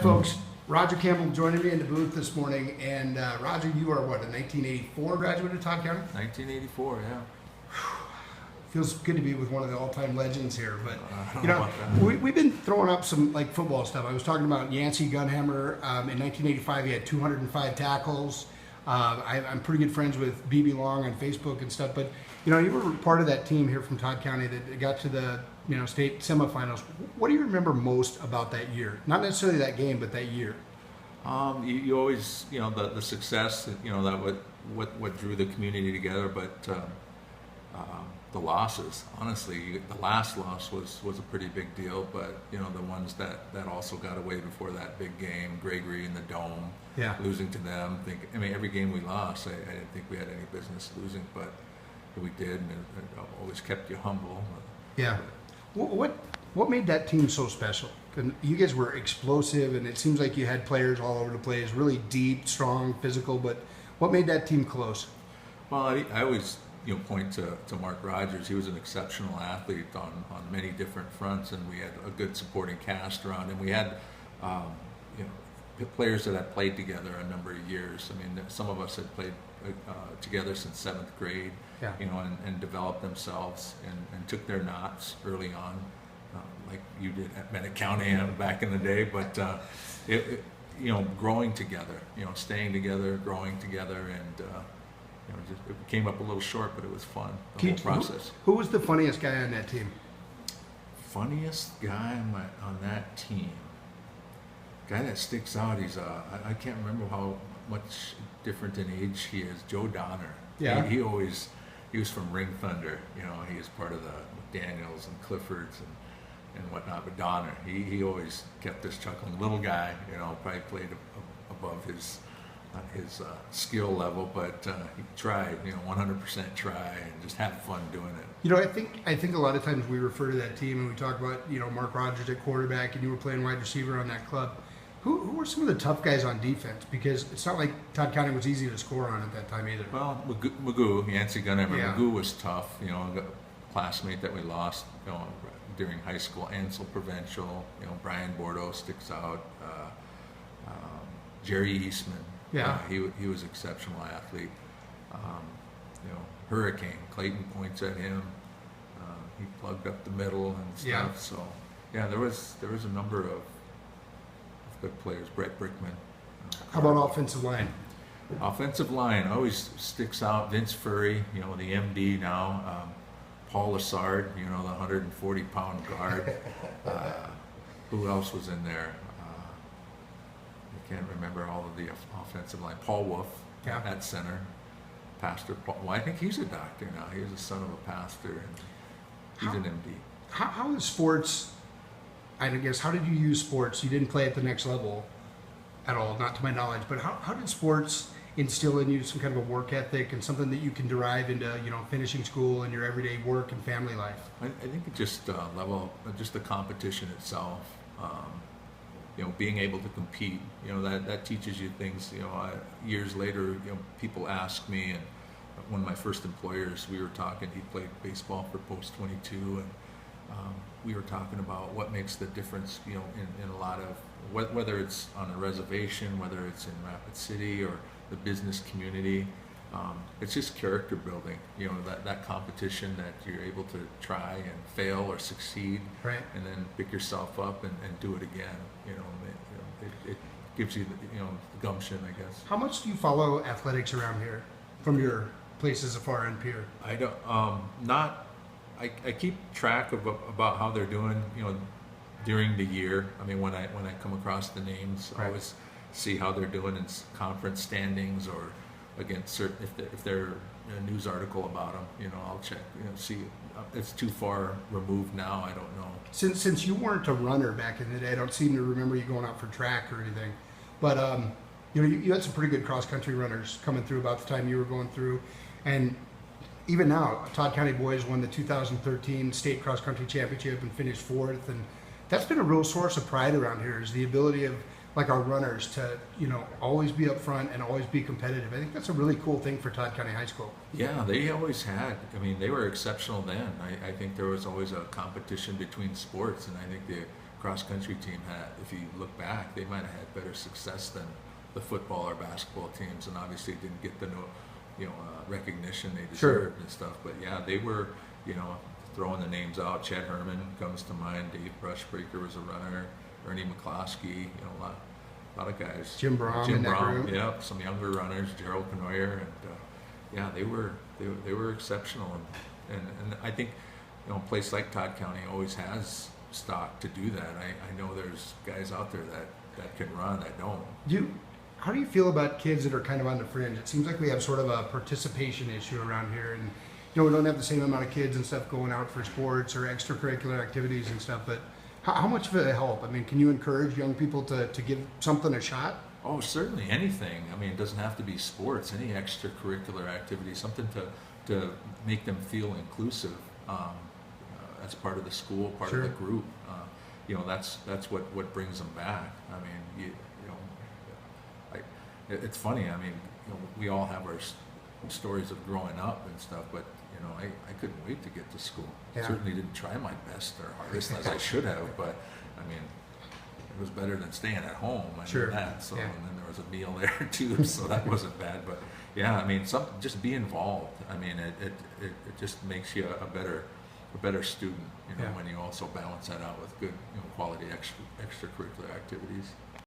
folks. Roger Campbell joining me in the booth this morning. And Roger, you are what, a 1984 graduate of Todd County? 1984, yeah. Feels good to be with one of the all-time legends here. But I don't know about that. we've been throwing up some like football stuff. I was talking about Yancey Gunhammer. In 1985, he had 205 tackles. I'm pretty good friends with BB Long on Facebook and stuff. But you were part of that team here from Todd County that got to the state semifinals. What do you remember most about that year? Not necessarily that game, but that year. You always, the success, that what drew the community together, but the losses, honestly, the last loss was a pretty big deal, but the ones that also got away before that big game, Gregory in the Dome, losing to them. Every game we lost, I didn't think we had any business losing, but we did, and it always kept you humble. Yeah. What made that team so special? You guys were explosive, and it seems like you had players all over the place, really deep, strong, physical. But what made that team close? Well, I always point to Mark Rogers. He was an exceptional athlete on many different fronts, and we had a good supporting cast around him. We had players that had played together a number of years. Some of us had played together since 7th grade, and developed themselves and took their knots early on, like you did at Bennett County back in the day. But growing together, staying together, growing together, and it came up a little short, but it was fun. The whole process. Who was the funniest guy on that team? Funniest guy on that team. Guy that sticks out. He's I can't remember how much different in age he is. Joe Donner. Yeah. He was from Ring Thunder. He was part of the McDaniels and Cliffords and whatnot. But Donner, he always kept us chuckling. Little guy, probably played above his skill level, but he tried, 100% try and just have fun doing it. I think a lot of times we refer to that team and we talk about, Mark Rogers at quarterback, and you were playing wide receiver on that club. Who were some of the tough guys on defense? Because it's not like Todd County was easy to score on at that time either. Well, Magoo, Yancey Gunhammer, Magoo was tough. A classmate that we lost, during high school, Ansel Provincial. Brian Bordeaux sticks out. Jerry Eastman. Yeah, he was an exceptional athlete. Hurricane, Clayton points at him. He plugged up the middle and stuff. Yeah. So, there was a number of good players. Brett Brickman. How about offensive line? Offensive line always sticks out. Vince Furry, the MD now. Paul Lassard, the 140-pound guard. Who else was in there? I can't remember all of the offensive line. Paul Wolf at center. Pastor Paul. Well, I think he's a doctor now. He's the son of a pastor, and he's an MD. How is sports? I guess, how did you use sports? You didn't play at the next level at all, not to my knowledge. But how did sports instill in you some kind of a work ethic and something that you can derive into, finishing school and your everyday work and family life? I think it just just the competition itself. Being able to compete, that teaches you things. Years later, people ask me, and one of my first employers, we were talking. He played baseball for Post 22, and we were talking about what makes the difference, in a lot of whether it's on a reservation, whether it's in Rapid City or the business community. It's just character building. That competition that you're able to try and fail or succeed, right, and then pick yourself up and do it again. It gives you the gumption, I guess. How much do you follow athletics around here from your places afar and peer? I don't I keep track of about how they're doing, during the year. When I come across the names, I always see how they're doing in conference standings or against certain. If they're a news article about them, I'll check. See. It's too far removed now. I don't know. Since you weren't a runner back in the day, I don't seem to remember you going out for track or anything. But you had some pretty good cross country runners coming through about the time you were going through, and even now, Todd County boys won the 2013 state cross country championship and finished 4th, and that's been a real source of pride around here, is the ability of our runners to always be up front and always be competitive. I think that's a really cool thing for Todd County High School. Yeah, they always had. They were exceptional then. I think there was always a competition between sports, and I think the cross country team had, if you look back, they might have had better success than the football or basketball teams, and obviously didn't get the recognition they deserved and stuff. But yeah, they were, throwing the names out. Chad Herman comes to mind. Dave Brushbreaker was a runner. Ernie McCloskey, a lot of guys. Jim Brown. Yep, some younger runners. Gerald Canoyer, and yeah, they were exceptional. And I think a place like Todd County always has stock to do that. I know there's guys out there that can run that don't. How do you feel about kids that are kind of on the fringe? It seems like we have sort of a participation issue around here, and we don't have the same amount of kids and stuff going out for sports or extracurricular activities and stuff. But how much of it help? I mean, can you encourage young people to give something a shot? Oh, certainly, anything. I mean, it doesn't have to be sports. Any extracurricular activity, something to make them feel inclusive as part of the school, part of the group. That's what brings them back. I mean, it's funny. I mean, we all have our stories of growing up and stuff, but I couldn't wait to get to school. Yeah. Certainly didn't try my best or hardest as I should have, but I mean, it was better than staying at home. I knew that. So, and then there was a meal there too, so that wasn't bad. But yeah, I mean, just be involved. I mean, it just makes you a better student, when you also balance that out with good, quality extracurricular activities.